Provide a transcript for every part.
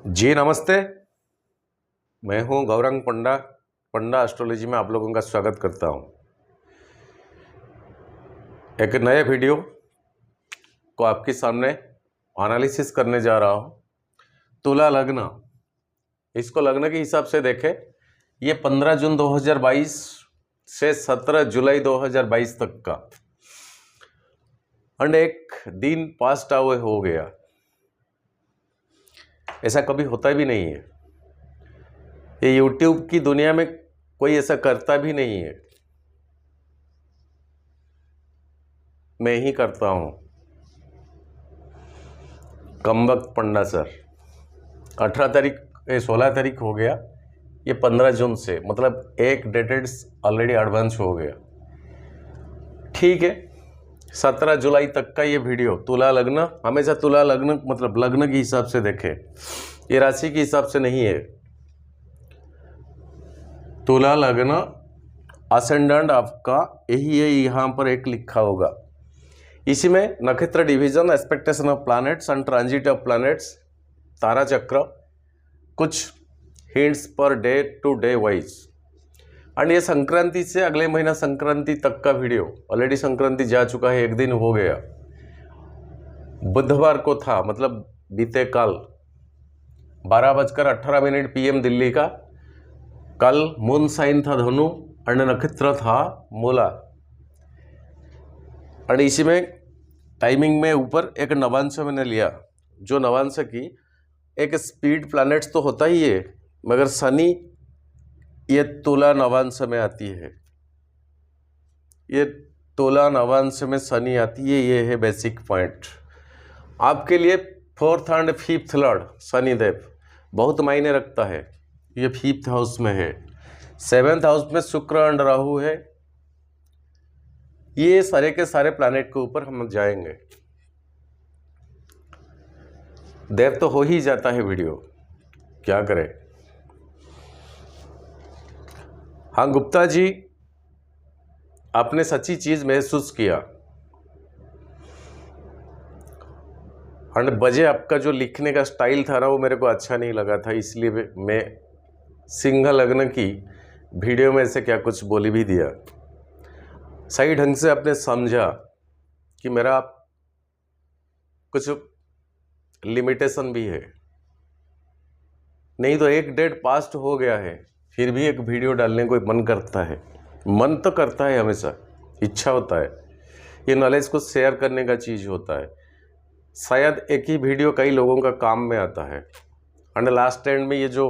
जी नमस्ते। मैं हूं गौरंग पंडा। पंडा एस्ट्रोलॉजी में आप लोगों का स्वागत करता हूं। एक नए वीडियो को आपके सामने एनालिसिस करने जा रहा हूं। तुला लग्न, इसको लग्न के हिसाब से देखें। ये 15 जून 2022 से 17 जुलाई 2022 तक का एंड एक दिन पास्ट आवे हो गया। ऐसा कभी होता भी नहीं है। ये यूट्यूब की दुनिया में कोई ऐसा करता भी नहीं है, मैं ही करता हूं। कमबख्त पंडा सर। 16 तारीख हो गया। ये 15 जून से मतलब एक डेटेड ऑलरेडी एडवांस हो गया। ठीक है, 17 जुलाई तक का ये वीडियो तुला लग्न। हमेशा तुला लग्न मतलब लग्न के हिसाब से देखें, ये राशि के हिसाब से नहीं है। तुला लग्न असेंडेंट आपका यही है, यहाँ पर एक लिखा होगा। इसी में नक्षत्र division, expectation of planets and transit of planets, तारा चक्र, कुछ हिंट्स पर day to day wise. And ये संक्रांति से अगले महीना संक्रांति तक का वीडियो। ऑलरेडी संक्रांति जा चुका है, एक दिन हो गया। बुधवार को था, मतलब बीते कल 12:18 PM दिल्ली का। कल मून साइन था धनु और नक्षत्र था मूला। और इसी में टाइमिंग में ऊपर एक नवांश मैंने लिया, जो नवांश की एक स्पीड प्लैनेट्स तो होता ही है, मगर शनि ये तुला नवांश में आती है। ये तुला नवांश में शनि आती है, ये है बेसिक पॉइंट आपके लिए। 4th and 5th Lord Shanidev बहुत मायने रखता है। ये 5th हाउस में है, 7th हाउस में शुक्र एंड राहु है। ये सारे के सारे प्लैनेट के ऊपर हम जाएंगे। देर तो हो ही जाता है वीडियो, क्या करें। हाँ गुप्ता जी, आपने सच्ची चीज महसूस किया। और बजे आपका जो लिखने का स्टाइल था ना, वो मेरे को अच्छा नहीं लगा था, इसलिए मैं सिंह लग्न की वीडियो में से क्या कुछ बोली भी दिया। सही ढंग से आपने समझा कि मेरा कुछ लिमिटेशन भी है। नहीं तो एक डेट पास्ट हो गया है, फिर भी एक वीडियो डालने को मन करता है। मन तो करता है, हमेशा इच्छा होता है। ये नॉलेज को शेयर करने का चीज़ होता है। शायद एक ही वीडियो कई लोगों का काम में आता है। एंड लास्ट एंड में ये जो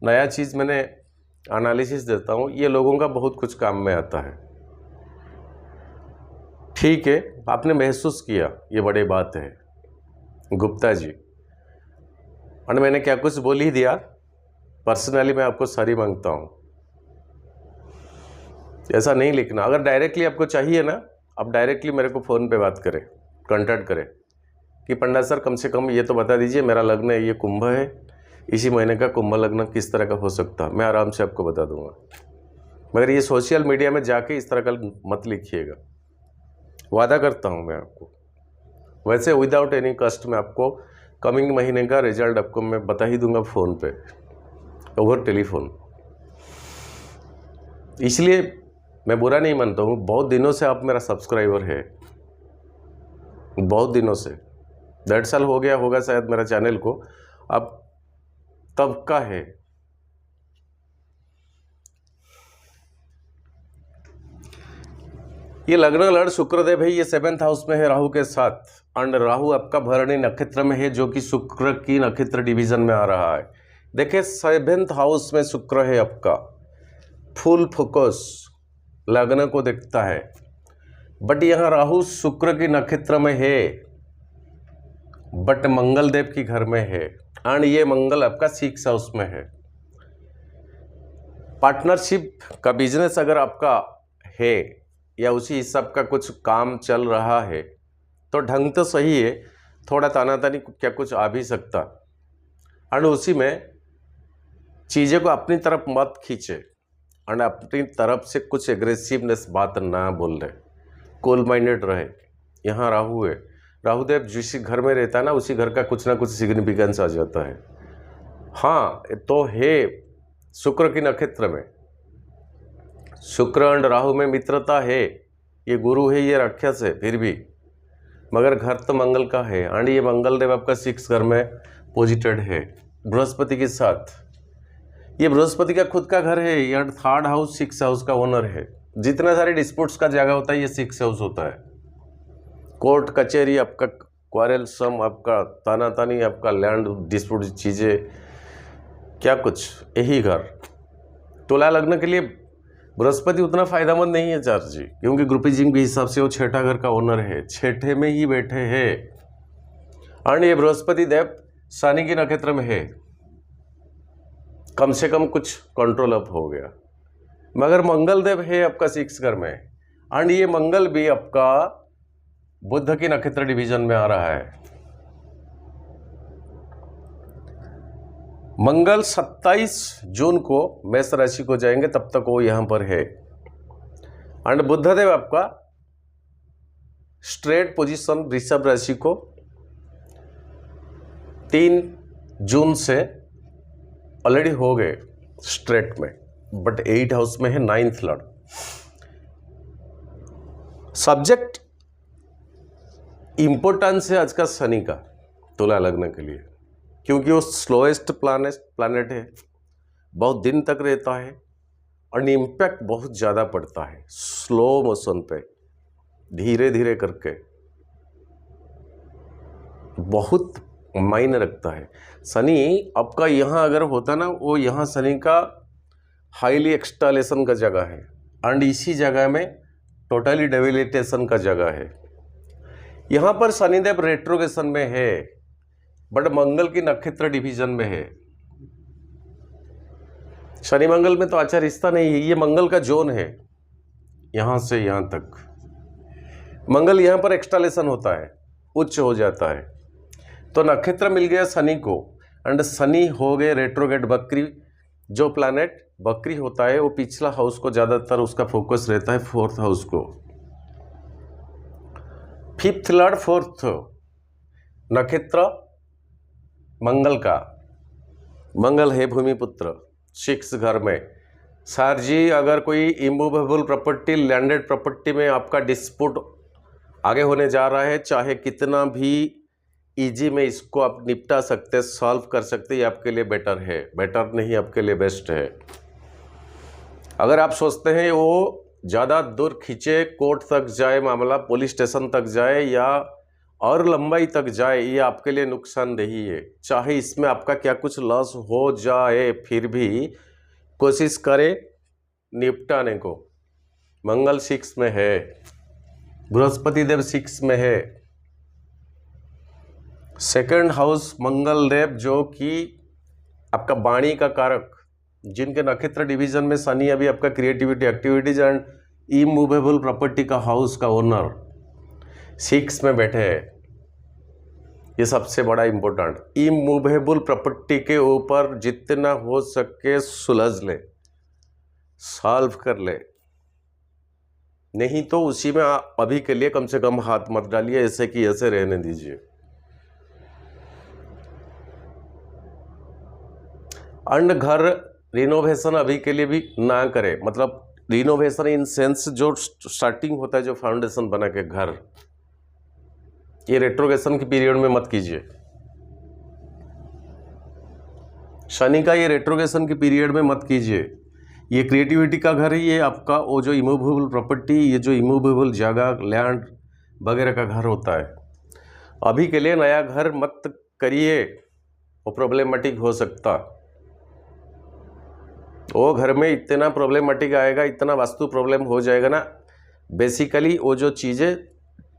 नया चीज़ मैंने एनालिसिस देता हूँ, ये लोगों का बहुत कुछ काम में आता है। ठीक है, आपने महसूस किया, ये बड़ी बात है गुप्ता जी। और मैंने क्या कुछ बोल ही दिया। पर्सनली मैं आपको सॉरी मांगता हूँ, ऐसा नहीं लिखना। अगर डायरेक्टली आपको चाहिए ना, आप डायरेक्टली मेरे को फ़ोन पे बात करें, कांटेक्ट करें कि पंडा सर कम से कम ये तो बता दीजिए, मेरा लग्न है, ये कुंभ है, इसी महीने का कुंभ लग्न किस तरह का हो सकता है, मैं आराम से आपको बता दूंगा। मगर ये सोशल मीडिया में जाके इस तरह का मत लिखिएगा, वादा करता हूँ मैं आपको। वैसे विदाउट एनी कस्ट मैं आपको कमिंग महीने का रिजल्ट आपको मैं बता ही दूंगा फ़ोन पे, ओवर टेलीफोन। इसलिए मैं बुरा नहीं मानता हूँ। बहुत दिनों से आप मेरा सब्सक्राइबर है, बहुत दिनों से 1.5 साल हो गया होगा शायद मेरा चैनल को, अब तब का है। ये लग्न लड़ शुक्रदेव है, ये 7th हाउस में है राहु के साथ। एंड राहु आपका भरणी नक्षत्र में है, जो कि शुक्र की नक्षत्र डिवीजन में आ रहा है। देखिए 7th हाउस में शुक्र है आपका, फुल फोकस लग्न को देखता है। बट यहाँ राहु शुक्र की नक्षत्र में है, बट मंगल देव की घर में है। एंड ये मंगल आपका 6th हाउस में है। पार्टनरशिप का बिजनेस अगर आपका है या उसी हिसाब का कुछ काम चल रहा है तो ढंग तो सही है, थोड़ा तानातानी क्या कुछ आ भी सकता। एंड उसी में चीज़ें को अपनी तरफ मत खींचे एंड अपनी तरफ से कुछ एग्रेसिवनेस बात ना बोल रहे, कूल माइंडेड रहे। यहाँ राहु है, राहुदेव जिस घर में रहता है ना, उसी घर का कुछ ना कुछ सिग्निफिकेंस आ जाता है। हाँ, तो है शुक्र की नक्षत्र में, शुक्र एंड राहु में मित्रता है, ये गुरु है, ये राक्षस है, फिर भी मगर घर तो मंगल का है एंड ये मंगल देव आपका 6 घर में पोजिटेड है बृहस्पति के साथ। ये बृहस्पति का खुद का घर है, यहाँ 3rd हाउस 6 हाउस का ओनर है। जितना सारे डिस्प्यूट्स का जगह होता है ये 6 हाउस होता है। कोर्ट कचहरी आपका, क्वारलसम आपका, ताना तानी आपका, लैंड डिस्प्यूट चीज़ें, क्या कुछ, यही घर। तुला लग्न के लिए बृहस्पति उतना फायदेमंद नहीं है चार जी, क्योंकि ग्रुपिजिंग के हिसाब से वो 6ठा घर का ओनर है, 6ठे में ही बैठे हैं और ये बृहस्पति देव शनि के नक्षत्र में है। कम से कम कुछ कंट्रोल अप हो गया। मगर मंगल देव है आपका 6 घर में एंड ये मंगल भी आपका बुध की नक्षत्र डिवीजन में आ रहा है। मंगल 27 जून को मेष राशि को जाएंगे, तब तक वो यहां पर है एंड बुधदेव आपका स्ट्रेट पोजीशन वृषभ राशि को 3 जून से ऑलरेडी हो गए स्ट्रेट में, बट 8 हाउस में है 9th लॉर्ड। सब्जेक्ट इंपोर्टेंस है आज का शनि का तुला लग्न के लिए, क्योंकि वो स्लोएस्ट प्लैनेट है, बहुत दिन तक रहता है और इम्पैक्ट बहुत ज़्यादा पड़ता है स्लो मोशन पे, धीरे धीरे करके बहुत मायने रखता है। शनि आपका यहाँ अगर होता ना, वो यहाँ शनि का हाईली एक्सटालेशन का जगह है एंड इसी जगह में टोटली डेबिलिटेशन का जगह है। यहाँ पर शनिदेव रेट्रोगेशन में है, बट मंगल की नक्षत्र डिवीजन में है। शनि मंगल में तो अच्छा रिश्ता नहीं है, ये मंगल का जोन है, यहां से यहां तक मंगल यहां पर एक्सटालेशन होता है, उच्च हो जाता है। तो नक्षत्र मिल गया शनि को एंड शनि हो गए रेट्रोगेट बकरी। जो प्लैनेट बकरी होता है वो पिछला हाउस को ज़्यादातर उसका फोकस रहता है, 4th हाउस को। 5th लॉर्ड 4th नक्षत्र मंगल का, मंगल है भूमिपुत्र 6 घर में। सर जी अगर कोई इमूवेबल प्रॉपर्टी, लैंडेड प्रॉपर्टी में आपका डिस्प्यूट आगे होने जा रहा है, चाहे कितना भी इजी में इसको आप निपटा सकते, सॉल्व कर सकते, ये आपके लिए बेटर है, बेटर नहीं आपके लिए बेस्ट है। अगर आप सोचते हैं वो ज़्यादा दूर खींचे, कोर्ट तक जाए मामला, पुलिस स्टेशन तक जाए या और लंबाई तक जाए, ये आपके लिए नुकसानदेही है। चाहे इसमें आपका क्या कुछ लॉस हो जाए, फिर भी कोशिश करें निपटाने को। मंगल 6 में है, बृहस्पति देव 6 में है। 2nd हाउस मंगल देव जो कि आपका वाणी का कारक, जिनके नक्षत्र डिवीजन में शनि अभी आपका creativity, activities and immovable property का हाउस का ओनर 6 में बैठे हैं। ये सबसे बड़ा इंपॉर्टेंट, इमूवेबल प्रॉपर्टी के ऊपर जितना हो सके सुलझ ले, सॉल्व कर ले, नहीं तो उसी में अभी के लिए कम से कम हाथ मत डालिए, ऐसे कि ऐसे रहने दीजिए। एंड घर रिनोवेशन अभी के लिए भी ना करें, मतलब रिनोवेशन इन सेंस जो स्टार्टिंग होता है, जो फाउंडेशन बना के घर, ये रेट्रोगेशन की पीरियड में मत कीजिए। शनि का ये रेट्रोगेशन की पीरियड में मत कीजिए। ये क्रिएटिविटी का घर है, ये आपका वो जो इमूवेबल प्रॉपर्टी, ये जो इमूवेबल जगह, लैंड वगैरह का घर होता है। अभी के लिए नया घर मत करिए, वो प्रॉब्लमेटिक हो सकता। वो घर में इतना प्रॉब्लमेटिक आएगा, इतना वास्तु प्रॉब्लम हो जाएगा ना। बेसिकली वो जो चीज़ें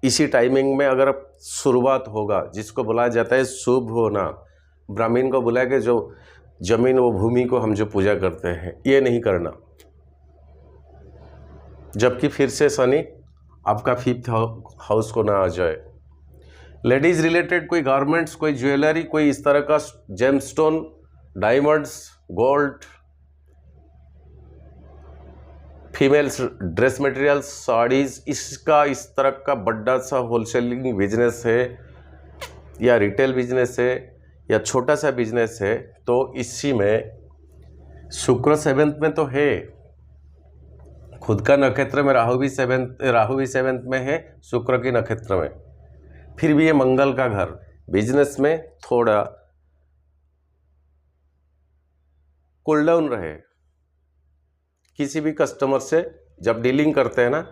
इसी टाइमिंग में अगर शुरुआत होगा, जिसको बुलाया जाता है शुभ होना, ब्राह्मण को बुला के जो जमीन वो भूमि को हम जो पूजा करते हैं, ये नहीं करना। जबकि फिर से शनि आपका 5th हाउस को ना आ जाए। लेडीज रिलेटेड कोई गारमेंट्स, कोई ज्वेलरी, कोई इस तरह का gemstone, diamonds, gold, females dress materials, saris, इसका इस तरह का बड़ा सा होलसेलिंग बिजनेस है या रिटेल बिजनेस है, या छोटा सा बिजनेस है, तो इसी में शुक्र 7th में तो है, खुद का नक्षत्र में राहु भी 7th में है, शुक्र के नक्षत्र में, फिर भी ये मंगल का घर, बिजनेस में थोड़ा कूल डाउन रहे। किसी भी कस्टमर से जब डीलिंग करते हैं ना,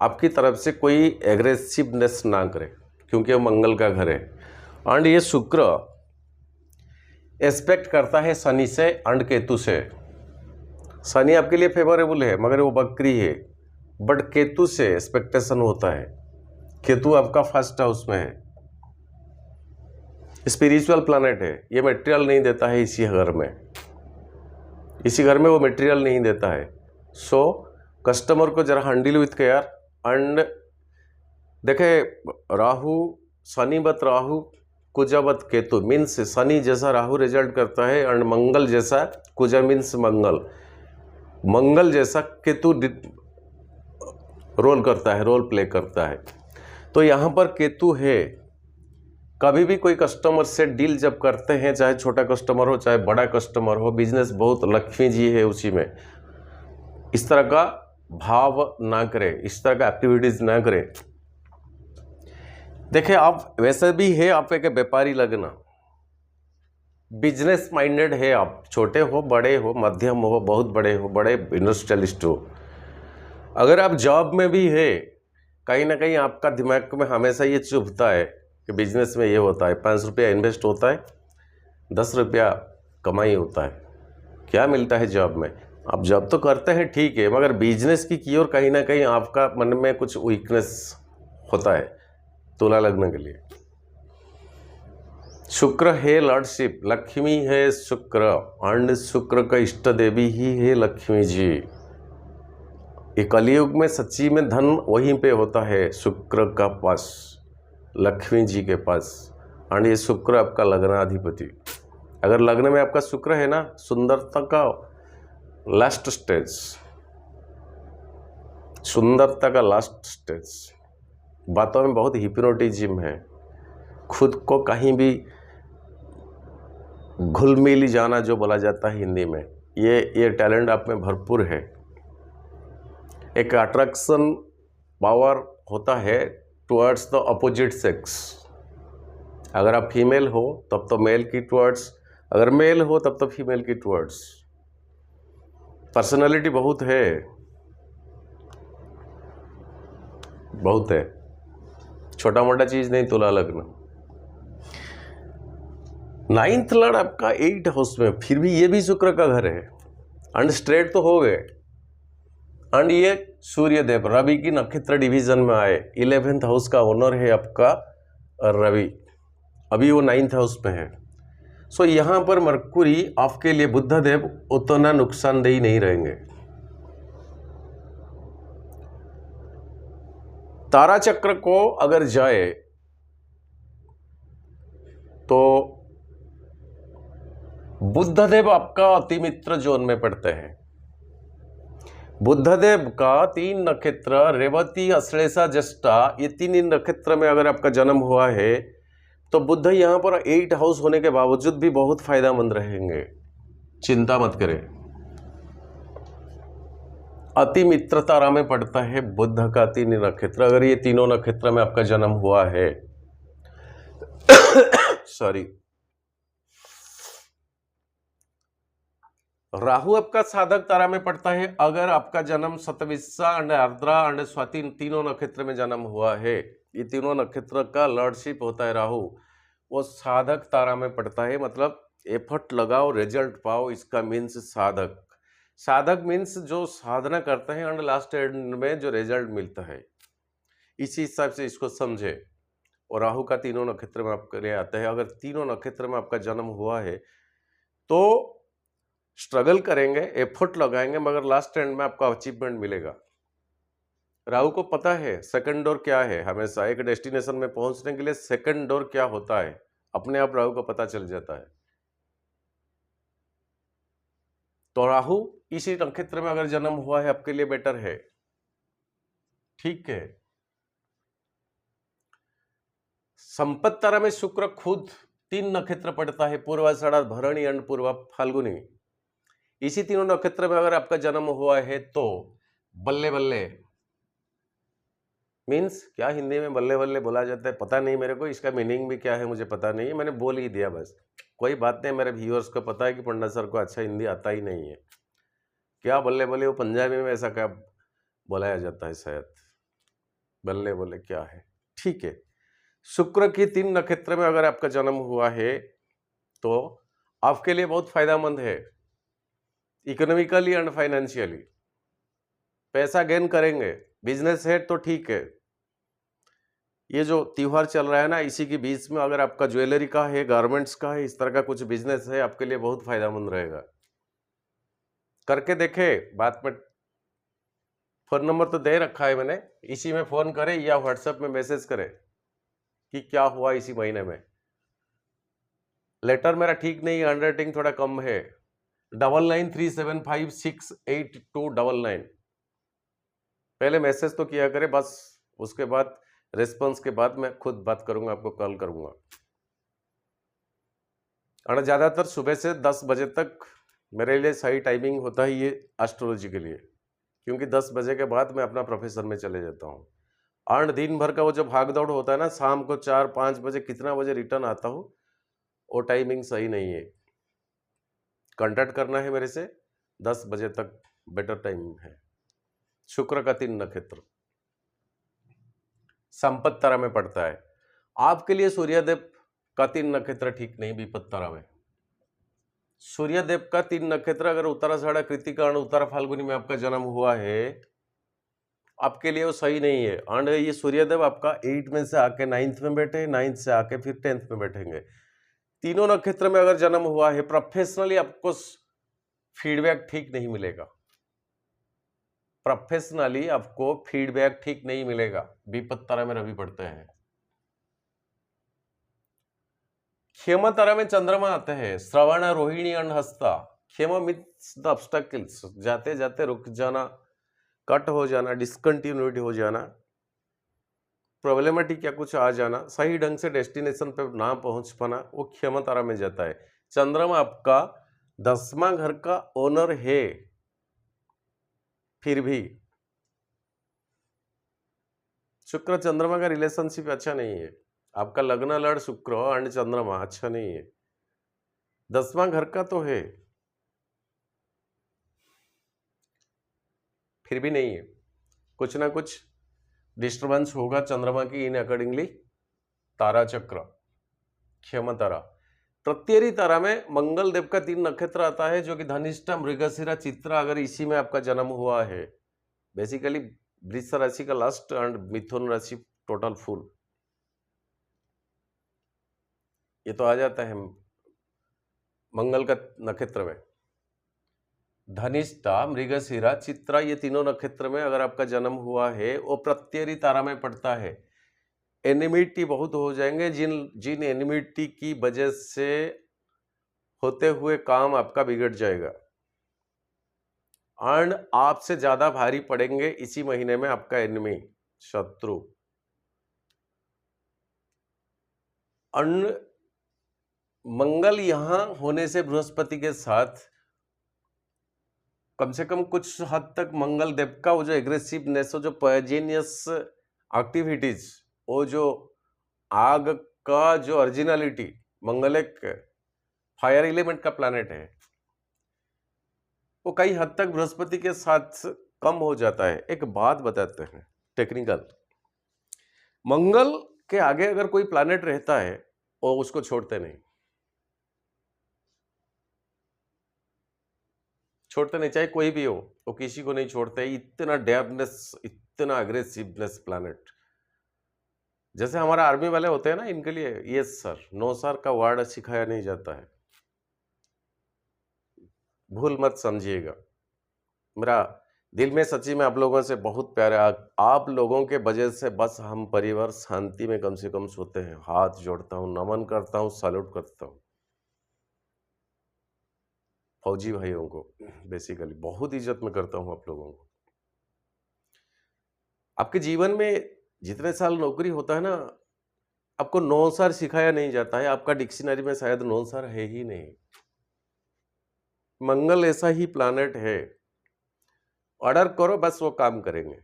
आपकी तरफ से कोई एग्रेसिवनेस ना करे, क्योंकि वो मंगल का घर है। एंड ये शुक्र एस्पेक्ट करता है शनि से एंड केतु से। शनि आपके लिए फेवरेबल है मगर वो बकरी है, बट केतु से एक्सपेक्टेशन होता है। केतु आपका फर्स्ट हाउस में है, स्पिरिचुअल प्लैनेट है, ये मटेरियल नहीं देता है इसी घर में, इसी घर में वो मटेरियल नहीं देता है। सो कस्टमर को जरा हैंडल विथ केयर। एंड देखे, राहु शनिवत राहु कुजावत केतु मीन्स शनि जैसा राहु रिजल्ट करता है, एंड मंगल जैसा कुजा मीन्स मंगल जैसा केतु रोल करता है, रोल प्ले करता है। तो यहाँ पर केतु है। कभी भी कोई कस्टमर से डील जब करते हैं, चाहे छोटा कस्टमर हो चाहे बड़ा कस्टमर हो, बिजनेस बहुत लक्ष्मी जी है उसी में, इस तरह का भाव ना करें, इस तरह का एक्टिविटीज ना करें। देखिए, आप वैसे भी है, आप एक व्यापारी लगना, बिजनेस माइंडेड है आप, छोटे हो बड़े हो मध्यम हो बहुत बड़े हो, बड़े इंडस्ट्रियलिस्ट हो। अगर आप जॉब में भी है, कहीं ना कहीं आपका दिमाग में हमेशा ये चुभता है कि बिजनेस में ये होता है, 5 रुपया इन्वेस्ट होता है, 10 रुपया कमाई होता है। क्या मिलता है जॉब में? आप जॉब तो करते हैं ठीक है, मगर बिजनेस की ओर कहीं ना कहीं आपका मन में कुछ वीकनेस होता है। तुला लग्न के लिए शुक्र है लॉर्डशिप, लक्ष्मी है शुक्र, एंड शुक्र का इष्ट देवी ही है लक्ष्मी जी। ये कलयुग में सच्ची में धन वहीं पे होता है, शुक्र का पास, लक्ष्मी जी के पास। एंड ये शुक्र आपका लग्नाधिपति, अगर लग्न में आपका शुक्र है ना, सुंदरता का लास्ट स्टेज, सुंदरता का लास्ट स्टेज। बातों में बहुत हिप्नोटिज्म है, खुद को कहीं भी घुल मिल जाना जो बोला जाता है हिंदी में, ये टैलेंट आप में भरपूर है। एक अट्रैक्शन पावर होता है टुवर्ड्स द अपोजिट सेक्स। अगर आप फीमेल हो तब तो मेल की टुवर्ड्स, अगर मेल हो तब तो फीमेल की टुवर्ड्स। पर्सनालिटी बहुत है, बहुत है, छोटा मोटा चीज नहीं तुला लग्न। 9th लॉर्ड आपका 8 हाउस में, फिर भी ये भी शुक्र का घर है, एंड स्ट्रेट तो हो गए। एंड ये सूर्यदेव रवि की नक्षत्र डिवीजन में आए, 11th हाउस का ओनर है आपका रवि, अभी वो 9th हाउस में है। सो यहाँ पर मरकुरी आपके लिए बुधदेव उतना नुकसानदेही नहीं रहेंगे। तारा चक्र को अगर जाए तो बुधदेव आपका अति मित्र जोन में पड़ते हैं। बुधदेव का 3 नक्षत्र रेवती अश्लेषा ज्येष्ठा, ये 3 नक्षत्र में अगर आपका जन्म हुआ है तो बुध यहाँ पर 8 हाउस होने के बावजूद भी बहुत फायदेमंद रहेंगे, चिंता मत करें। अति मित्र तारा में पड़ता है बुध का 3 नक्षत्र, अगर ये तीनों नक्षत्र में आपका जन्म हुआ है सॉरी। राहु आपका साधक तारा में पड़ता है, अगर आपका जन्म सतविश्सा एंड आर्द्रा एंड स्वाति तीनों नक्षत्र में जन्म हुआ है, ये तीनों नक्षत्र का लॉर्डशिप होता है राहु, वो साधक तारा में पड़ता है। मतलब एफर्ट लगाओ रिजल्ट पाओ, इसका मीन्स साधक। साधक मीन्स जो साधना करते हैं एंड लास्ट एंड में जो रिजल्ट मिलता है, इसी हिसाब से इसको समझे। और राहु का तीनों नक्षत्र में आपके लिए आता है। अगर तीनों नक्षत्र में आपका जन्म हुआ है तो स्ट्रगल करेंगे, एफर्ट लगाएंगे, मगर लास्ट एंड में आपका अचीवमेंट मिलेगा। राहु को पता है सेकंड डोर क्या है, हमेशा एक डेस्टिनेशन में पहुंचने के लिए सेकंड डोर क्या होता है, अपने आप राहु को पता चल जाता है। तो राहु इसी नक्षत्र में अगर जन्म हुआ है आपके लिए बेटर है, ठीक है। संपत्ति तारा में शुक्र खुद तीन नक्षत्र पड़ता है, पूर्वाषाढ़, भरणी एंड पूर्वा फाल्गुनी। इसी तीनों नक्षत्र में अगर आपका जन्म हुआ है तो बल्ले बल्ले मीन्स क्या, हिंदी में बल्ले बल्ले बोला जाता है, पता नहीं मेरे को, इसका मीनिंग भी क्या है मुझे पता नहीं है, मैंने बोल ही दिया बस। कोई बात नहीं, मेरे व्यूअर्स को पता है कि पंडा सर को अच्छा हिंदी आता ही नहीं है। क्या बल्ले बल्ले, वो पंजाबी में ऐसा क्या बोलाया जाता है शायद, बल्ले बल्ले क्या है, ठीक है। शुक्र की तीन नक्षत्र में अगर आपका जन्म हुआ है तो आपके लिए बहुत फायदेमंद है, इकोनॉमिकली एंड फाइनेंशियली पैसा गेन करेंगे। बिजनेस है तो ठीक है, ये जो त्योहार चल रहा है ना, इसी के बीच में अगर आपका ज्वेलरी का है, गारमेंट्स का है, इस तरह का कुछ बिजनेस है, आपके लिए बहुत फायदेमंद रहेगा। करके देखे, बात में फोन नंबर तो दे रखा है मैंने, इसी में फोन करें या व्हाट्सएप में मैसेज करें कि क्या हुआ इसी महीने में। लेटर मेरा ठीक नहीं है, हैंडराइटिंग थोड़ा कम है। 9937568299 पहले मैसेज तो किया करे बस, उसके बाद रिस्पॉन्स के बाद मैं खुद बात करूंगा, आपको कॉल करूंगा। और ज़्यादातर सुबह से 10 बजे तक मेरे लिए सही टाइमिंग होता है ये एस्ट्रोलॉजी के लिए, क्योंकि 10 बजे के बाद मैं अपना प्रोफेशन में चले जाता हूँ। और दिन भर का वो जो भाग दौड़ होता है ना, शाम को 4-5 बजे कितना बजे रिटर्न आता हूँ, वो टाइमिंग सही नहीं है। कांटेक्ट करना है मेरे से, 10 बजे तक बेटर टाइमिंग है। शुक्र का 3 नक्षत्र संपत तारा में पड़ता है। आपके लिए सूर्यदेव का 3 नक्षत्र ठीक नहीं, विपत तारा में। सूर्यदेव का 3 नक्षत्र अगर उत्तराषाढ़, कृतिका और उत्तरा फाल्गुनी में आपका जन्म हुआ है, आपके लिए वो सही नहीं है। और ये सूर्यदेव आपका 8 में से आके 9th में बैठे, 9th से आके फिर 10th में बैठेंगे। तीनों नक्षत्र में अगर जन्म हुआ है, प्रोफेशनली आपको फीडबैक ठीक नहीं मिलेगा, प्रोफेशनली आपको फीडबैक ठीक नहीं मिलेगा। विपत तारा में रवि पड़ते हैं। क्षेम तारा में चंद्रमा आते हैं, श्रवण, रोहिणी और हस्ता। क्षेम मीन्स द ऑब्स्टेकल्स, जाते जाते रुक जाना, कट हो जाना, डिसकंटिन्यूटी हो जाना, प्रॉब्लमेटिक या कुछ आ जाना, सही ढंग से डेस्टिनेशन पे ना पहुंच पाना, वो क्षेम तारा में जाता है। चंद्रमा आपका 10वां घर का ओनर है, फिर भी शुक्र चंद्रमा का रिलेशनशिप अच्छा नहीं है। आपका लग्न लड़ शुक्र और चंद्रमा अच्छा नहीं है। 10वां घर का तो है, फिर भी नहीं है, कुछ ना कुछ डिस्टर्बेंस होगा चंद्रमा की इन अकॉर्डिंगली। तारा चक्र, क्षेम तारा, प्रत्येरी तारा में मंगल देव का 3 नक्षत्र आता है, जो कि धनिष्ठा, मृगशिरा, चित्रा। अगर इसी में आपका जन्म हुआ है, बेसिकली वृष राशि का लास्ट एंड मिथुन राशि टोटल फुल, ये तो आ जाता है मंगल का नक्षत्र में। धनिष्ठा, मृगशिरा, चित्रा, ये तीनों नक्षत्र में अगर आपका जन्म हुआ है, वो प्रत्येरी तारा में पड़ता है। एनिमिटी बहुत हो जाएंगे, जिन एनिमिटी की वजह से होते हुए काम आपका बिगड़ जाएगा, एंड आपसे ज्यादा भारी पड़ेंगे इसी महीने में आपका एनिमी, शत्रु। मंगल यहां होने से बृहस्पति के साथ कम से कम कुछ हद तक मंगल देव का वो जो एग्रेसिवनेस, जो पॉइजनियस एक्टिविटीज, वो जो आग का जो ओरिजिनलिटी, मंगल एक फायर एलिमेंट का प्लैनेट है, वो कई हद तक बृहस्पति के साथ कम हो जाता है। एक बात बताते हैं टेक्निकल, मंगल के आगे अगर कोई प्लैनेट रहता है, वो उसको छोड़ते नहीं, छोड़ते नहीं, चाहे कोई भी हो, वो किसी को नहीं छोड़ते। इतना डेयरनेस, इतना अग्रेसिवनेस प्लैनेट, जैसे हमारा आर्मी वाले होते हैं ना, इनके लिए यस सर, नो सर का वर्ड सिखाया नहीं जाता है, भूल मत समझिएगा। मेरा दिल में सच्ची में आप लोगों से बहुत प्यार है। आप लोगों के वजह से बस हम परिवार शांति में कम से कम सोते हैं। हाथ जोड़ता हूँ, नमन करता हूँ, सैल्यूट करता हूँ फौजी भाइयों को, बेसिकली बहुत इज्जत में करता हूँ आप लोगों को। आपके जीवन में जितने साल नौकरी होता है ना, आपको नौसार सिखाया नहीं जाता है, आपका डिक्शनरी में शायद नौसार है ही नहीं। मंगल ऐसा ही प्लैनेट है, ऑर्डर करो बस वो काम करेंगे,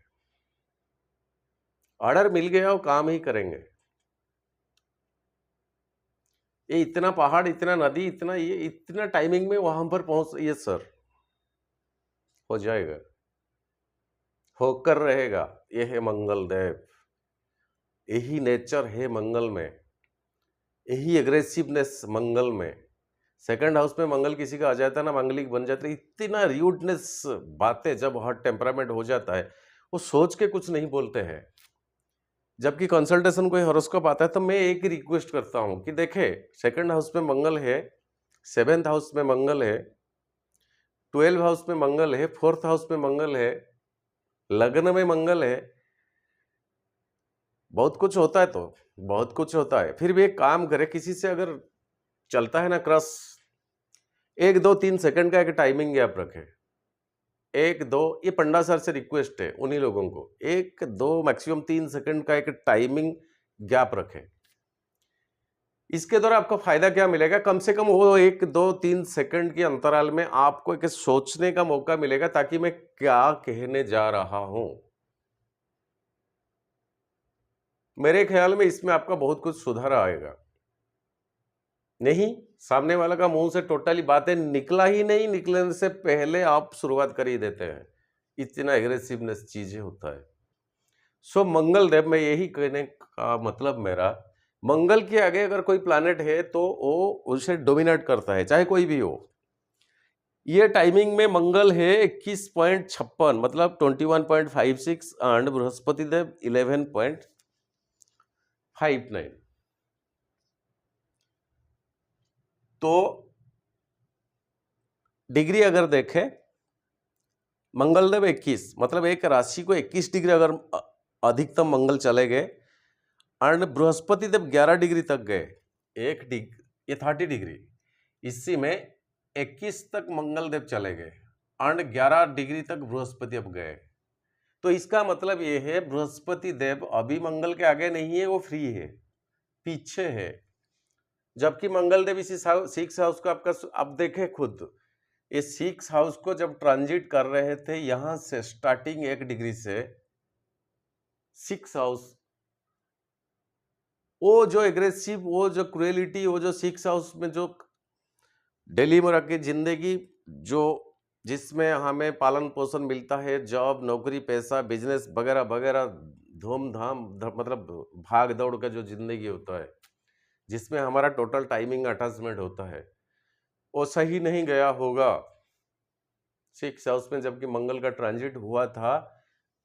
ऑर्डर मिल गया वो काम ही करेंगे। ये इतना पहाड़, इतना नदी, इतना ये, इतना टाइमिंग में वहां पर पहुंच, ये सर हो जाएगा, होकर रहेगा। ये है मंगल देव, यही नेचर है मंगल में, यही एग्रेसिवनेस मंगल में। सेकंड हाउस में मंगल किसी का आ जाता है ना, मांगलिक बन जाता है, इतना र्यूडनेस बातें, जब हॉट टेम्परामेंट हो जाता है वो सोच के कुछ नहीं बोलते हैं। जबकि कंसल्टेशन कोई हॉरोस्कोप आता है तो मैं एक ही रिक्वेस्ट करता हूं कि देखे, सेकंड हाउस में मंगल है, 7th हाउस में मंगल है, 12th हाउस में मंगल है, 4th हाउस में मंगल है, लग्न में मंगल है, बहुत कुछ होता है, तो बहुत कुछ होता है। फिर भी एक काम करे, किसी से अगर चलता है ना क्रश, 1 2 3 सेकंड का एक टाइमिंग गैप रखे, 1 2, ये पंडा सर से रिक्वेस्ट है उन्हीं लोगों को, 1 2 मैक्सिमम 3 सेकंड का एक टाइमिंग गैप रखे। इसके द्वारा आपको फायदा क्या मिलेगा, कम से कम वो 1 2 3 सेकंड के अंतराल में आपको एक सोचने का मौका मिलेगा, ताकि मैं क्या कहने जा रहा हूं। मेरे ख्याल में इसमें आपका बहुत कुछ सुधार आएगा। नहीं, सामने वाला का मुंह से टोटली बातें निकला ही नहीं, निकलने से पहले आप शुरुआत कर ही देते हैं, इतना एग्रेसिवनेस चीजें होता है। सो मंगल देव में यही कहने का मतलब मेरा, मंगल के आगे अगर कोई प्लैनेट है तो वो उसे डोमिनेट करता है, चाहे कोई भी हो। ये टाइमिंग में मंगल है 21.56, मतलब 21.56, एंड बृहस्पति देव 11.59। तो डिग्री अगर देखें, मंगलदेव 21, मतलब एक राशि को 21 डिग्री अगर अधिकतम मंगल चले गए, एंड बृहस्पति देव 11 डिग्री तक गए, ये 30 डिग्री, इसी में 21 तक मंगल देव चले गए एंड 11 डिग्री तक बृहस्पति अब गए। तो इसका मतलब ये है, बृहस्पति देव अभी मंगल के आगे नहीं है, वो फ्री है, पीछे है। जबकि मंगल देव इसी 6 हाउस को आपका, अब देखें खुद, ये 6 हाउस को जब ट्रांजिट कर रहे थे, यहां से स्टार्टिंग 1 डिग्री से 6 हाउस, वो जो एग्रेसिव, वो जो क्रुएलिटी, वो जो 6 हाउस में जो डेली में रख के जिंदगी, जो जिसमें हमें पालन पोषण मिलता है, जॉब, नौकरी, पैसा, बिजनेस वगैरह वगैरह, धूमधाम, मतलब भाग दौड़ का जो जिंदगी होता है, जिसमें हमारा टोटल टाइमिंग अटैचमेंट होता है, वो सही नहीं गया होगा 6 हाउस में। जबकि मंगल का ट्रांजिट हुआ था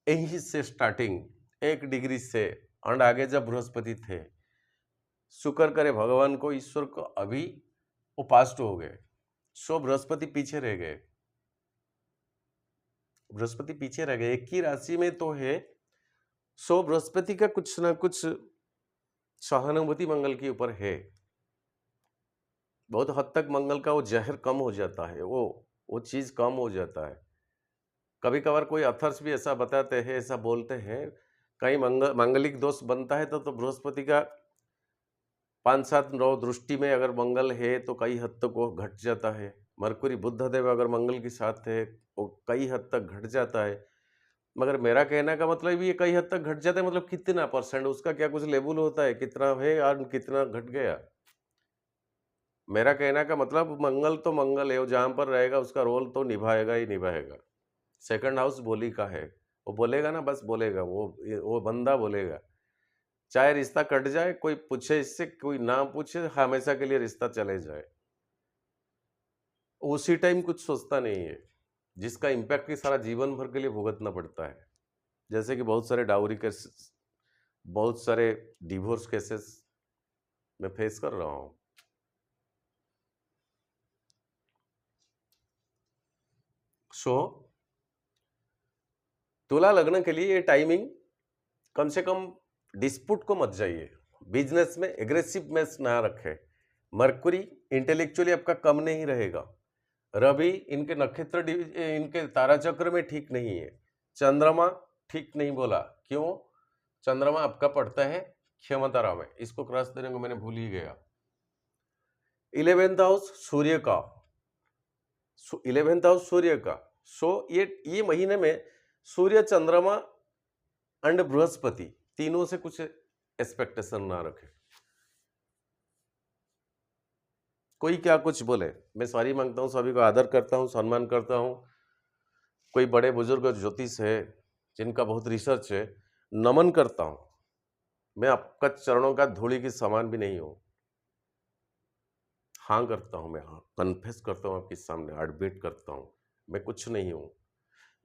यहीं से स्टार्टिंग 1 डिग्री से, एंड आगे जब बृहस्पति थे, शुक्र करे भगवान को, ईश्वर को, अभी वो पास्ट हो गए। सो बृहस्पति पीछे रह गए, बृहस्पति पीछे रह गए, एक ही राशि में तो है। सो बृहस्पति का कुछ ना कुछ सहानुभूति मंगल के ऊपर है, बहुत हद तक मंगल का वो जहर कम हो जाता है, वो चीज कम हो जाता है। कभी कभार कोई अथर्स भी ऐसा बताते हैं, ऐसा बोलते हैं, कहीं मांगलिक दोष बनता है तो बृहस्पति का 5 7 9 दृष्टि में अगर मंगल है तो कई हद तक वो घट जाता है। मरकुरी बुध देव अगर मंगल के साथ है वो कई हद तक घट जाता है। मगर मेरा कहने का मतलब ये कई हद तक घट जाता है, मतलब कितना परसेंट, उसका क्या कुछ लेवल होता है, कितना है और कितना घट गया। मेरा कहने का मतलब मंगल तो मंगल है, वो जहां पर रहेगा उसका रोल तो निभाएगा ही निभाएगा। सेकंड हाउस बोली का है, वो बोलेगा ना, बस बोलेगा, वो बंदा बोलेगा, चाहे रिश्ता कट जाए, कोई पूछे इससे, कोई ना पूछे, हमेशा के लिए रिश्ता चले जाए, उसी टाइम कुछ सोचता नहीं है, जिसका इम्पैक्ट सारा जीवन भर के लिए भुगतना पड़ता है। जैसे कि बहुत सारे डाउरी केसेस, बहुत सारे डिवोर्स केसेस मैं फेस कर रहा हूं। सो तुला लग्न के लिए ये टाइमिंग, कम से कम डिस्प्यूट को मत जाइए, बिजनेस में एग्रेसिवनेस ना रखे। मरकुरी इंटेलेक्चुअली आपका कम नहीं रहेगा, रवि इनके नक्षत्र, इनके तारा चक्र में ठीक नहीं है, चंद्रमा ठीक नहीं बोला, क्यों? चंद्रमा आपका पड़ता है क्षमताराम है, इसको क्रॉस देने को मैंने भूल ही गया। 11th हाउस सूर्य का, 11th हाउस सूर्य का। सो ये महीने में सूर्य, चंद्रमा एंड बृहस्पति तीनों से कुछ एक्सपेक्टेशन ना रखे। कोई क्या कुछ बोले, मैं सॉरी मांगता हूं, सभी को आदर करता हूं, सम्मान करता हूं। कोई बड़े बुजुर्ग ज्योतिष है जिनका बहुत रिसर्च है, नमन करता हूं। मैं आपका चरणों का धूली की समान भी नहीं हूं। हाँ करता हूं, मैं हाँ कन्फेस करता हूं आपके सामने, एडमिट करता हूं मैं कुछ नहीं हूं।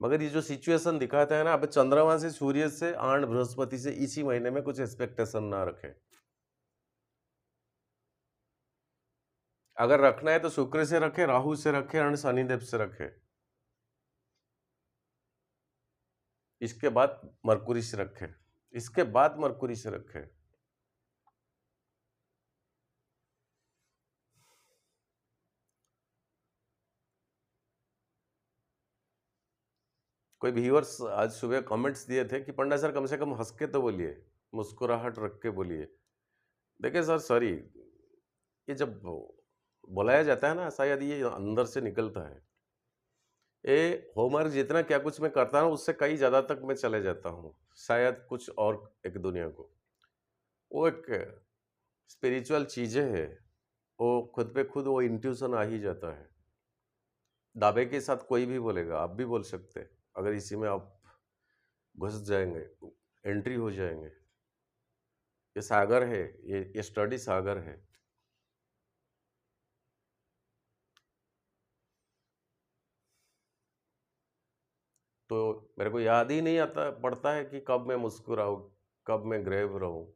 मगर ये जो सिचुएशन दिखाता है ना, अब चंद्रमा से, सूर्य से एंड बृहस्पति से इसी महीने में कुछ एक्सपेक्टेशन ना रखें। अगर रखना है तो शुक्र से रखे, राहु से रखे एंड शनिदेव से रखे। इसके बाद मरकुरी से रखे, इसके बाद मरकुरी से रखे। कोई व्यूअर्स आज सुबह कमेंट्स दिए थे कि पंडा सर कम से कम हंस के तो बोलिए, मुस्कुराहट रख के बोलिए। देखिए सर, सॉरी, ये जब बुलाया जाता है ना, शायद ये अंदर से निकलता है। ये होमवर्क जितना क्या कुछ मैं करता हूँ उससे कई ज़्यादा तक मैं चले जाता हूँ, शायद कुछ और एक दुनिया को। वो एक स्पिरिचुअल चीज़ें हैं, वो खुद पे खुद वो इंट्यूशन आ ही जाता है। दावे के साथ कोई भी बोलेगा, आप भी बोल सकते हैं, अगर इसी में आप घुस जाएंगे, एंट्री हो जाएंगे। ये सागर है, ये स्टडी सागर है। तो मेरे को याद ही नहीं आता पड़ता है कि कब मैं मुस्कुराऊँ, कब मैं ग्रेव रहूँ।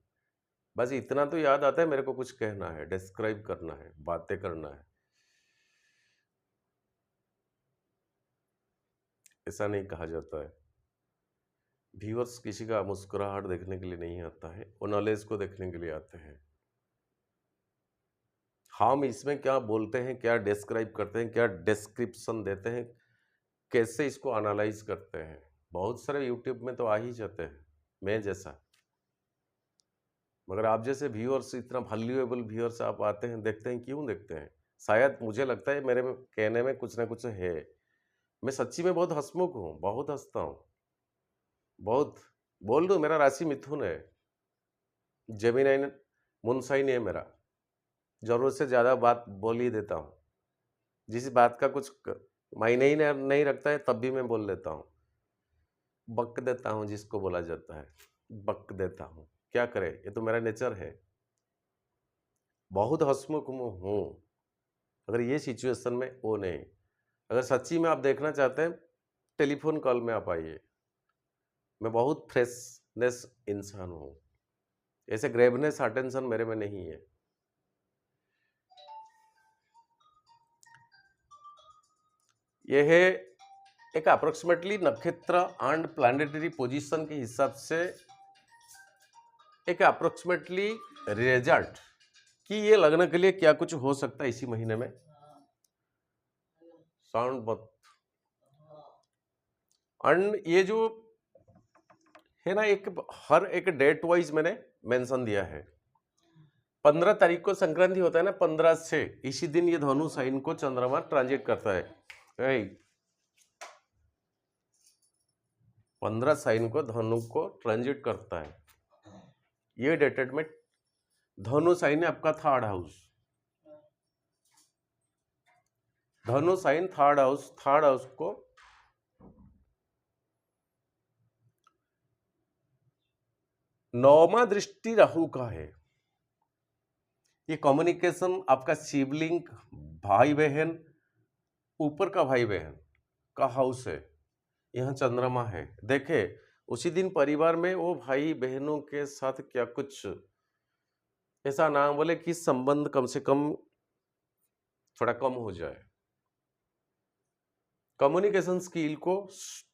बस इतना तो याद आता है, मेरे को कुछ कहना है, डिस्क्राइब करना है, बातें करना है। ऐसा नहीं कहा जाता है। व्यूअर्स किसी का मुस्कुराहट देखने के लिए नहीं आता है, वो नॉलेज को देखने के लिए आते हैं। हम इसमें क्या बोलते हैं, क्या डिस्क्राइब करते हैं, क्या डिस्क्रिप्शन देते हैं, कैसे इसको एनालाइज करते हैं, बहुत सारे यूट्यूब में तो आ ही जाते हैं, मैं जैसा। मगर आप जैसे व्यूअर्स, इतना वैल्यूएबल व्यूअर्स आप आते हैं, देखते हैं, क्यों देखते हैं? शायद मुझे लगता है मेरे में कहने में कुछ ना कुछ है। मैं सच्ची में बहुत हंसमुख हूँ, बहुत हंसता हूँ, बहुत। बोल दूँ, मेरा राशि मिथुन है, जेमिनी मून साइन है मेरा। जरूरत से ज़्यादा बात बोल ही देता हूँ, जिस बात का कुछ मायने ही नहीं रखता है तब भी मैं बोल देता हूँ, बक देता हूँ, जिसको बोला जाता है, बक देता हूँ। क्या करे, ये तो मेरा नेचर है। बहुत हंसमुख हूँ। अगर ये सिचुएशन में वो नहीं, अगर सच्ची में आप देखना चाहते हैं, टेलीफोन कॉल में आप आइए। मैं बहुत फ्रेशनेस इंसान हूँ, ऐसे ग्रेवनेस अटेंशन मेरे में नहीं है। यह है एक अप्रोक्सीमेटली नक्षत्र एंड प्लानिटरी पोजीशन के हिसाब से एक अप्रोक्सीमेटली रिजल्ट कि ये लगने के लिए क्या कुछ हो सकता है इसी महीने में। साउंड बहुत। एंड ये जो है ना, एक हर एक डेट वाइज मैंने मेंशन दिया है। 15 तारीख को संक्रांति होता है ना, 15 से इसी दिन ये धनु साइन को चंद्रमा ट्रांजिट करता है। 15 साइन को धनु को ट्रांजिट करता है। ये डेटेड में धनु साइन है आपका थर्ड हाउस। धनु साइन थर्ड हाउस को नौमा दृष्टि राहु का है। ये कम्युनिकेशन, आपका सिबलिंग, भाई बहन, ऊपर का भाई बहन का हाउस है, यहाँ चंद्रमा है। देखे उसी दिन परिवार में वो भाई बहनों के साथ क्या कुछ ऐसा ना बोले कि संबंध कम से कम थोड़ा कम हो जाए। कम्युनिकेशन स्किल को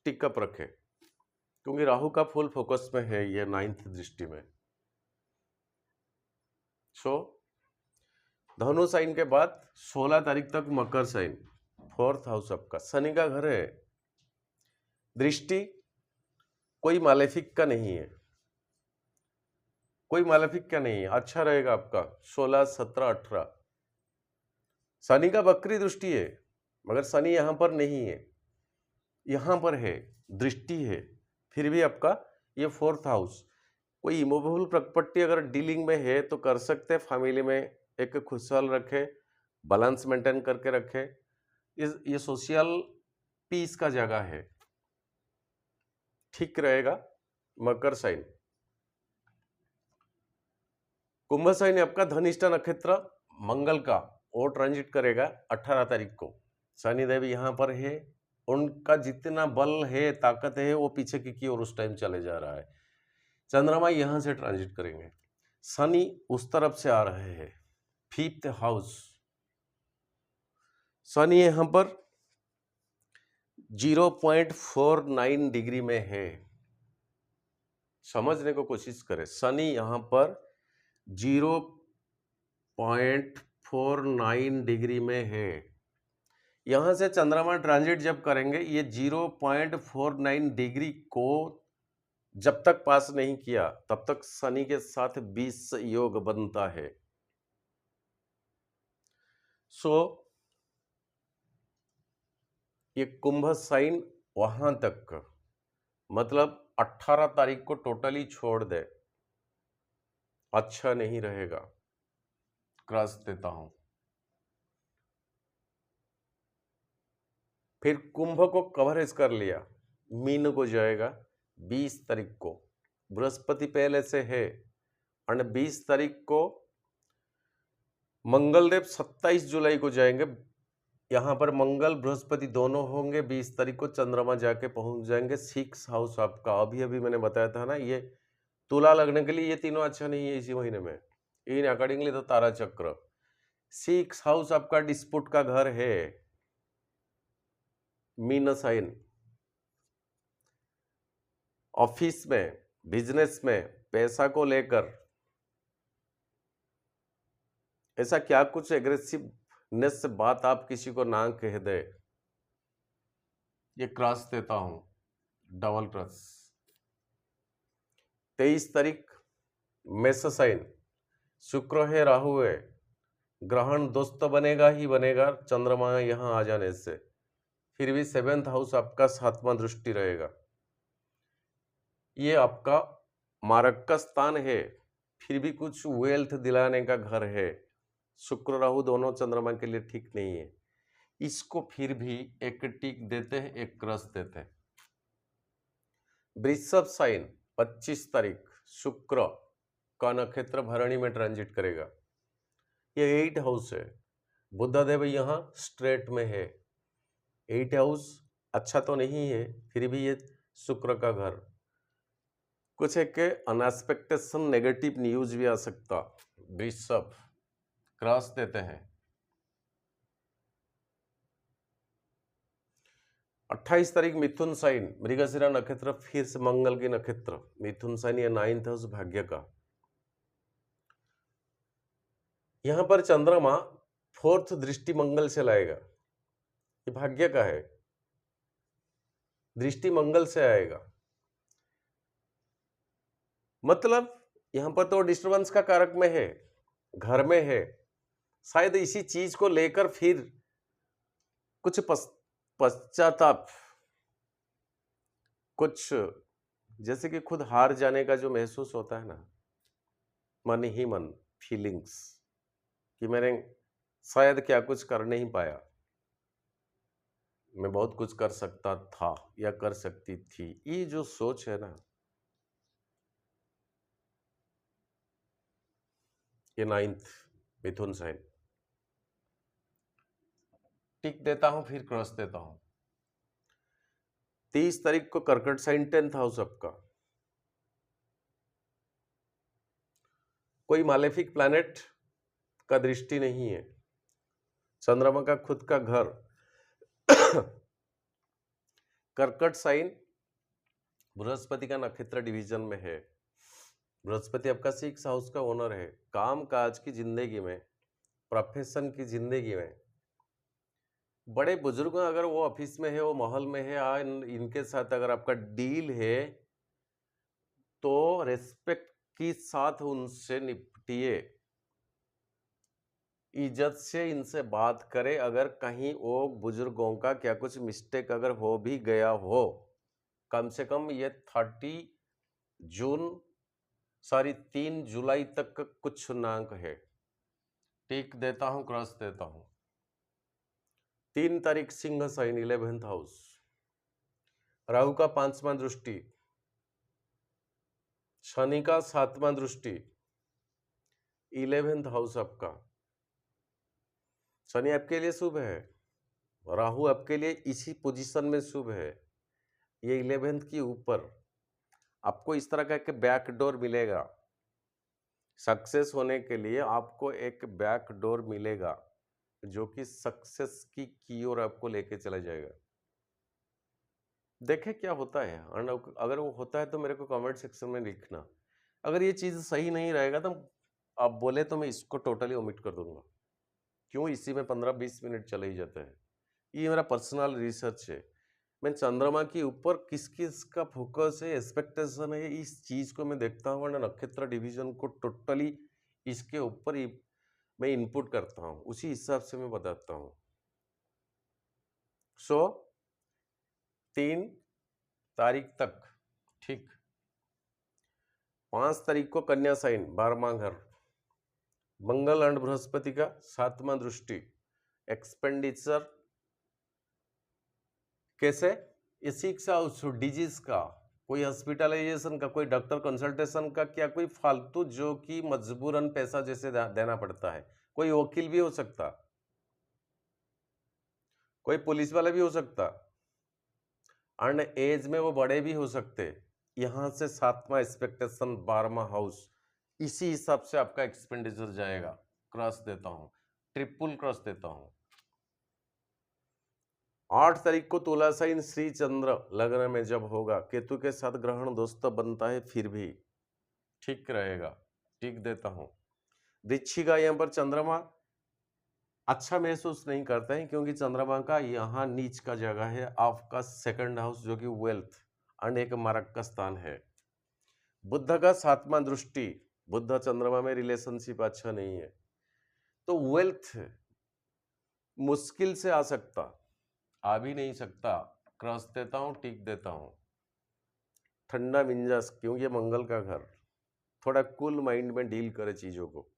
टिकअप रखे, क्योंकि राहु का फुल फोकस में है ये 9th दृष्टि में। सो धनु साइन के बाद 16 तारीख तक मकर साइन, 4th हाउस आपका, शनि का घर है। दृष्टि कोई मालेफिक का नहीं है, कोई मालेफिक क्या नहीं है, अच्छा रहेगा आपका 16, 17, 18। शनि का वक्री दृष्टि है, मगर शनि यहाँ पर नहीं है, यहाँ पर है, दृष्टि है, फिर भी आपका ये 4th हाउस। कोई इमूवेबल प्रॉपर्टी अगर डीलिंग में है तो कर सकते हैं, फैमिली में एक खुशहाल रखे, बैलेंस मेंटेन करके रखे। ये सोशल पीस का जगह है, ठीक रहेगा। मकर साइन, कुंभ साइन आपका धनिष्ठा नक्षत्र मंगल का वो ट्रांजिट करेगा 18 तारीख को। शनिदेव यहाँ पर है, उनका जितना बल है, ताकत है, वो पीछे की ओर उस टाइम चले जा रहा है। चंद्रमा यहां से ट्रांजिट करेंगे, शनि उस तरफ से आ रहे हैं, 5th हाउस। शनि यहां पर 0.49 डिग्री में है, समझने को कोशिश करें। शनि यहां पर 0.49 डिग्री में है। यहां से चंद्रमा ट्रांजिट जब करेंगे, ये 0.49 डिग्री को जब तक पास नहीं किया तब तक शनि के साथ 20 योग बनता है। ये कुंभ साइन वहां तक, मतलब 18 तारीख को टोटली छोड़ दे, अच्छा नहीं रहेगा, क्रॉस देता हूं। फिर कुंभ को कवरेज कर लिया, मीन को जाएगा 20 तारीख को, बृहस्पति पहले से है, और 20 तारीख को मंगलदेव 27 जुलाई को जाएंगे। यहां पर मंगल बृहस्पति दोनों होंगे। 20 तारीख को चंद्रमा जाके पहुंच जाएंगे 6 हाउस आपका। अभी मैंने बताया था ना, ये तुला लगने के लिए ये तीनों अच्छा नहीं है इसी महीने में, इन अकॉर्डिंगली तो तारा चक्र 6 हाउस आपका डिस्प्यूट का घर है। मीन साइन, ऑफिस में, बिजनेस में, पैसा को लेकर ऐसा क्या कुछ एग्रेसिवनेस से बात आप किसी को ना कह दे, ये क्रॉस देता हूं, डबल क्रॉस। 23 तारीख मेष साइन, शुक्र है, राहु है, ग्रहण दोस्त बनेगा ही बनेगा चंद्रमा यहां आ जाने से। फिर भी 7th हाउस आपका 7वां दृष्टि रहेगा, ये आपका मारक का स्थान है, फिर भी कुछ वेल्थ दिलाने का घर है। शुक्र राहु दोनों चंद्रमा के लिए ठीक नहीं है, इसको फिर भी एक टिक देते हैं, एक क्रॉस देते हैं। वृषभ साइन 25 तारीख शुक्र का नक्षत्र भरणी में ट्रांजिट करेगा, ये 8 हाउस है, बुधदेव यहाँ स्ट्रेट में है। 8 हाउस अच्छा तो नहीं है, फिर भी ये शुक्र का घर, कुछ एक अनएक्सपेक्टेशन नेगेटिव न्यूज भी आ सकता। वृषभ क्रॉस देते हैं। 28 तारीख मिथुन साइन, मृगशिरा नक्षत्र, फिर से मंगल की नक्षत्र, मिथुन साइन ये 9th हाउस भाग्य का। यहां पर चंद्रमा 4th दृष्टि मंगल से लाएगा, ये भाग्य का है, दृष्टि मंगल से आएगा, मतलब यहां पर तो डिस्टर्बेंस का कारक में है, घर में है, शायद इसी चीज को लेकर फिर कुछ पश्चाताप, कुछ जैसे कि खुद हार जाने का जो महसूस होता है ना, मन ही मन फीलिंग्स कि मैंने शायद क्या कुछ कर नहीं पाया, मैं बहुत कुछ कर सकता था या कर सकती थी, ये जो सोच है ना, ये 9th मिथुन साइन। टिक देता हूं, फिर क्रॉस देता हूं। 30 तारीख को कर्कट साइन 10th हाउस आपका, कोई मालेफिक प्लैनेट का दृष्टि नहीं है, चंद्रमा का खुद का घर। कर्कट साइन बृहस्पति का नक्षत्र डिवीजन में है, बृहस्पति आपका 6 हाउस का ओनर है। काम काज की जिंदगी में, प्रोफेशन की जिंदगी में, बड़े बुजुर्ग अगर वो ऑफिस में है, वो माहौल में है, इनके साथ अगर आपका डील है तो रेस्पेक्ट के साथ उनसे निपटिए, इज्जत से इनसे बात करें। अगर कहीं वो बुजुर्गों का क्या कुछ मिस्टेक अगर हो भी गया हो, कम से कम ये 3 जुलाई तक का कुछ शुष्णांक है। टिक देता हूं, क्रॉस देता हूं। 3 तारीख Singh sign 11th house, Rahu का 5वां दृष्टि, शनि का 7वां दृष्टि, 11th हाउस आपका। शनि आपके लिए शुभ है, राहु आपके लिए इसी पोजीशन में शुभ है। ये 11th के ऊपर आपको इस तरह का एक बैक डोर मिलेगा। सक्सेस होने के लिए आपको एक बैक डोर मिलेगा जो कि सक्सेस की ओर आपको लेके चला जाएगा। देखें क्या होता है, अगर वो होता है तो मेरे को कमेंट सेक्शन में लिखना। अगर ये चीज़ सही नहीं रहेगा तो आप बोले तो मैं इसको टोटली ओमिट कर दूंगा। क्यों, इसी में 15-20 मिनट चले ही जाते हैं। ये मेरा पर्सनल रिसर्च है। मैं चंद्रमा के ऊपर किस किस का फोकस है, एक्सपेक्टेशन है, इस चीज को मैं देखता हूँ ना, नक्षत्र डिवीजन को टोटली इसके ऊपर ही मैं इनपुट करता हूँ, उसी हिसाब से मैं बताता हूँ। सो 3 तारीख तक, ठीक। 5 तारीख को कन्या साइन 12वां घर, मंगल एंड बृहस्पति का 7वां दृष्टि, एक्सपेंडिचर कैसे, ये 6 हाउस डिजीज का, कोई हॉस्पिटलाइजेशन का, कोई डॉक्टर कंसल्टेशन का, क्या कोई फालतू जो कि मजबूरन पैसा जैसे देना पड़ता है। कोई वकील भी हो सकता, कोई पुलिस वाला भी हो सकता, एंड एज में वो बड़े भी हो सकते। यहां से 7वां एक्सपेक्टेशन 12वां हाउस, इसी हिसाब से आपका एक्सपेंडिचर जाएगा। क्रॉस देता हूं, ट्रिपल क्रॉस देता हूं। 8 तारीख को तुला साइन श्री चंद्र लग्न में जब होगा, केतु के साथ ग्रहण दोस्त बनता है, फिर भी ठीक रहेगा। ठीक देता हूं। वृश्चिक का यहाँ पर चंद्रमा अच्छा महसूस नहीं करते हैं क्योंकि चंद्रमा का यहाँ नीच का जगह है, आपका 2nd हाउस जो कि वेल्थ एंड एक मारक का स्थान है। बुध का 7वां दृष्टि, बुध चंद्रमा में रिलेशनशिप अच्छा नहीं है, तो वेल्थ मुश्किल से आ सकता, आ भी नहीं सकता। क्रॉस देता हूं, टिक देता हूं। ठंडा मिंजास, क्योंकि ये मंगल का घर, थोड़ा कूल माइंड में डील करे चीजों को।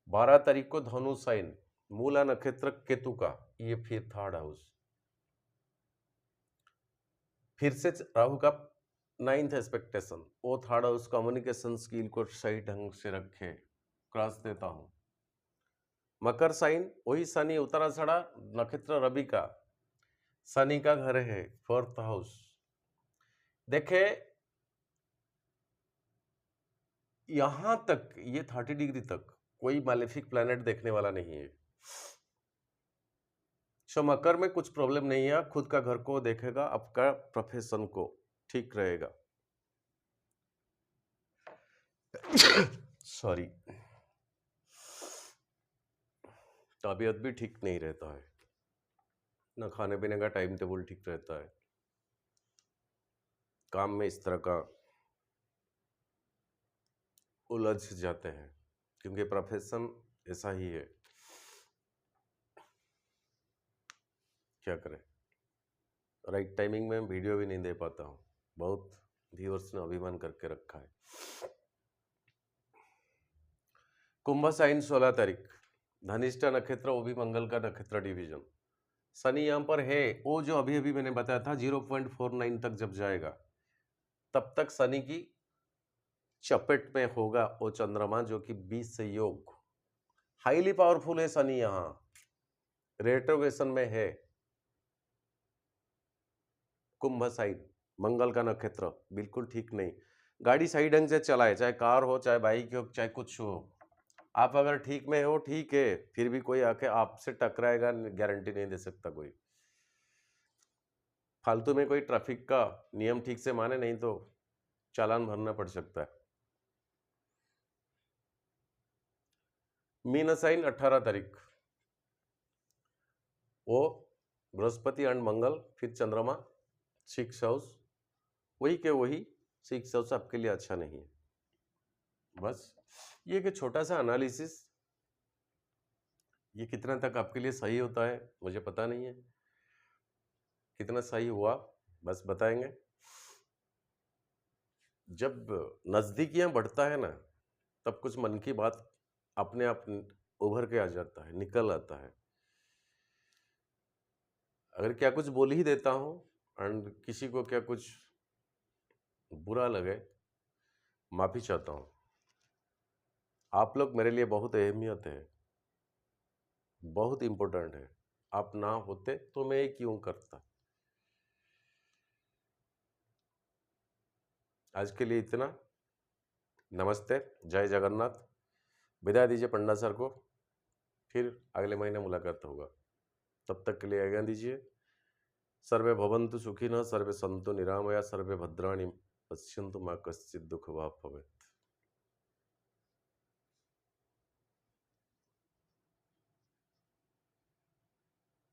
12 तारीख को धनु साइन, मूला नक्षत्र केतु का, ये फिर 3rd हाउस, फिर से राहु का 9th एक्सपेक्टेशन, वो 3rd हाउस कम्युनिकेशन स्किल को सही ढंग से रखे। क्रॉस देता हूं। मकर साइन, वही शनि उत्तराषाढ़ा नक्षत्र रवि का, शनि का घर है 4th हाउस। देखे यहां तक ये 30 डिग्री तक कोई मैलेफिक प्लैनेट देखने वाला नहीं है। सो मकर में कुछ प्रॉब्लम नहीं है, खुद का घर को देखेगा, आपका प्रोफेशन को ठीक रहेगा। सॉरी, तबीयत भी ठीक नहीं रहता है ना, खाने पीने का टाइम टेबल ठीक रहता है, काम में इस तरह का उलझ जाते हैं क्योंकि प्रोफेशन ऐसा ही है। क्या करें, राइट टाइमिंग में वीडियो भी नहीं दे पाता हूँ, बहुत व्यूअर्स ने अभिमान करके रखा है। कुंभ साइन 16 तारीख, धनिष्ठा नक्षत्र, वो भी मंगल का नक्षत्र डिवीजन। शनि यहाँ पर है, वो जो अभी अभी मैंने बताया था 0.49 तक जब जाएगा तब तक शनि की चपेट में होगा वो चंद्रमा, जो कि 20 से योग, हाईली पावरफुल है शनि, यहाँ रेट्रोग्रेशन में है। कुंभ साइन मंगल का नक्षत्र, बिल्कुल ठीक नहीं। गाड़ी सही ढंग से चलाए, चाहे कार हो, चाहे बाइक हो, चाहे कुछ हो, आप अगर ठीक में हो ठीक है, फिर भी कोई आके आपसे टकराएगा, गारंटी नहीं दे सकता कोई। फालतू में कोई ट्रैफिक का नियम ठीक से माने नहीं तो चालान भरना पड़ सकता है। मीन साइन 18 तारीख, वो बृहस्पति एंड मंगल, फिर चंद्रमा 6 हाउस, वही के वही 6 हाउस आपके लिए अच्छा नहीं है। बस ये एक छोटा सा एनालिसिस, ये कितना तक आपके लिए सही होता है मुझे पता नहीं है, कितना सही हुआ बस बताएंगे। जब नज़दीकियां बढ़ता है ना, तब कुछ मन की बात अपने आप उभर के आ जाता है, निकल आता है। अगर क्या कुछ बोल ही देता हूँ एंड किसी को क्या कुछ बुरा लगे, माफ़ी चाहता हूँ। आप लोग मेरे लिए बहुत अहमियत है, बहुत इम्पोर्टेंट है। आप ना होते तो मैं ये क्यों करता। आज के लिए इतना। नमस्ते, जय जगन्नाथ। विदाई दीजिए पंडा सर को, फिर अगले महीने मुलाकात होगा। तब तक के लिए आज्ञा दीजिए। सर्वे भवन्तु सुखिनः, सर्वे सन्तु निरामया, सर्वे भद्राणि पश्यन्तु मा कश्चित् दुःख भाग् भवेत्।